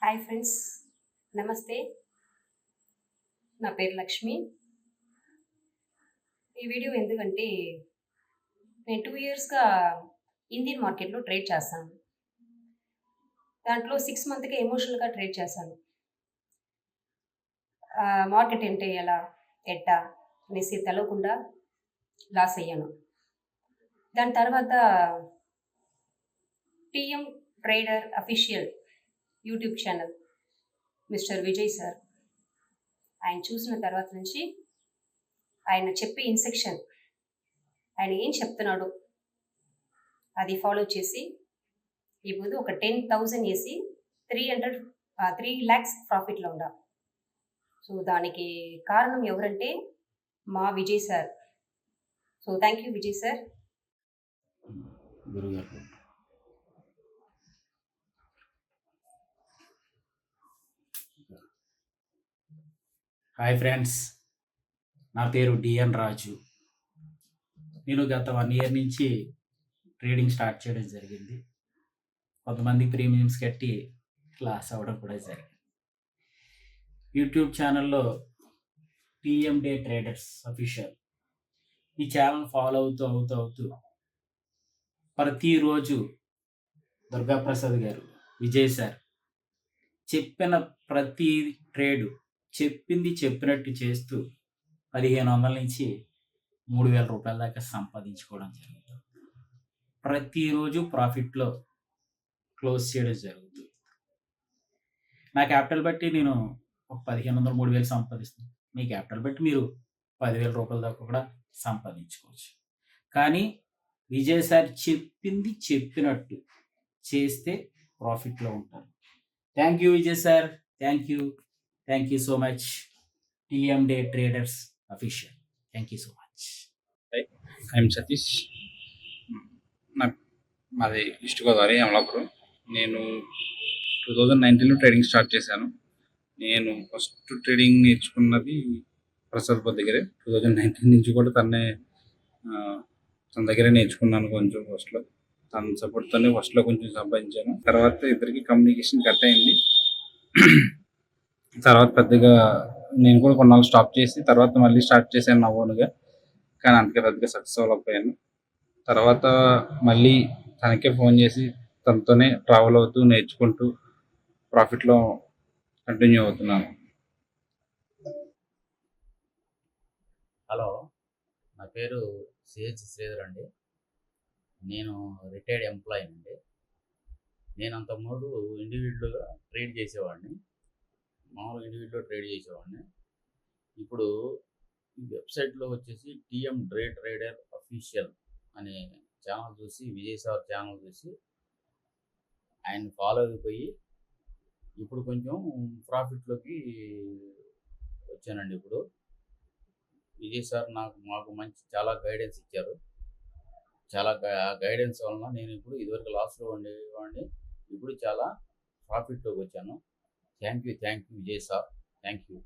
Hi friends, నమస్తే. నా పేరు లక్ష్మి. ఈ వీడియో ఎందుకంటే నేను 2 ఇయర్స్‌గా ఇండియన్ మార్కెట్‌లో ట్రేడ్ చేస్తాను. దాంట్లో 6 మంత్‌గా ఎమోషనల్‌గా ట్రేడ్ చేశాను. మార్కెట్ అంటే ఎలా, ఎట్టా అనేసి తెలవకుండా లాస్ అయ్యాను. దాని తర్వాత TM trader official YouTube channel mister Vijay sir, ఆయన చూసిన తర్వాత నుంచి ఆయన చెప్పే ఇన్‌స్ట్రక్షన్, ఆయన ఏం చెప్తున్నాడో అది ఫాలో చేసి ఇప్పుడు ఒక 10,000 వేసి 3 lakhs ప్రాఫిట్లో ఉండా. సో దానికి కారణం ఎవరంటే మా Vijay sir. So thank you Vijay sir. గురుగారు. హాయ్ ఫ్రెండ్స్, నా పేరు డిఎన్ రాజు. నేను గత 1 ఇయర్ నుంచి ట్రేడింగ్ స్టార్ట్ చేయడం జరిగింది. కొంతమంది ప్రీమియమ్స్ కట్టి క్లాస్ అవ్వడం కూడా జరిగింది. యూట్యూబ్ ఛానల్లో టీఎం డే ట్రేడర్స్ అఫీషియల్ ఈ ఛానల్ ఫాలో అవుతూ ప్రతిరోజు దుర్గాప్రసాద్ గారు, విజయ్ సార్ చెప్పిన ప్రతి ట్రేడు చెప్పింది చెప్పినట్టు చేస్తూ 1500 నుంచి 3000 రూపాయల దాకా సంపాదించుకోవడం జరుగుతుంది. ప్రతిరోజు ప్రాఫిట్లో క్లోజ్ చేయడం జరుగుతుంది. నా క్యాపిటల్ బట్టి నేను ఒక 1500, 3000 సంపాదిస్తున్నాను. మీ క్యాపిటల్ బట్టి మీరు 10,000 రూపాయల దాకా కూడా సంపాదించుకోవచ్చు. కానీ విజయ్ సార్ చెప్పింది చెప్పినట్టు చేస్తే ప్రాఫిట్లో ఉంటారు. Thank you Vijay sir. Thank you so much. TM day traders official. Thank you so much. I'm Satish. మాది ఈస్ట్ గోదావరి, అమలాపురం. నేను 2019లో ట్రేడింగ్ స్టార్ట్ చేశాను. నేను ఫస్ట్ ట్రేడింగ్ నేర్చుకున్నది ప్రసాద్ బాబు దగ్గరే. 2019 నుంచి కూడా తన దగ్గరే నేర్చుకున్నాను. కొంచెం ఫస్ట్లో తన సపోర్ట్తోనే ఫస్ట్లో కొంచెం సంపాదించాను. తర్వాత ఇద్దరికి కమ్యూనికేషన్ కట్ అయింది. తర్వాత పెద్దగా నేను కూడా కొన్నాళ్ళు స్టాప్ చేసి తర్వాత మళ్ళీ స్టార్ట్ చేశాను నా ఓన్గా. కానీ అంతగా పెద్దగా సక్సెస్ అవ్వలేకపోయాను. తర్వాత మళ్ళీ తనకే ఫోన్ చేసి తనతోనే ట్రావెల్ అవుతూ నేర్చుకుంటూ ప్రాఫిట్లో కంటిన్యూ అవుతున్నాను. హలో, నా పేరు సిహెచ్ శ్రీధర్ అండి. నేను రిటైర్డ్ ఎంప్లాయీ అండి. నేను అంతకుముందు ఇండివిజువల్గా ట్రేడ్ చేసేవాడిని. ఇప్పుడు ఈ వెబ్సైట్లో వచ్చేసి టీఎం డే ట్రేడర్ అఫీషియల్ అనే ఛానల్ చూసి, విజయ్ సార్ ఛానల్ చూసి ఆయన ఫాలో అయిపోయి ఇప్పుడు కొంచెం ప్రాఫిట్లోకి వచ్చానండి. ఇప్పుడు విజయ్ సార్ మాకు చాలా గైడెన్స్ ఇచ్చారు. చాలా గైడెన్స్ వలన నేను ఇప్పుడు ఇదివరకు లాస్లో ఉండేవాడిని, ఇప్పుడు చాలా ప్రాఫిట్లోకి వచ్చాను. Thank you Vijay sir. Thank you.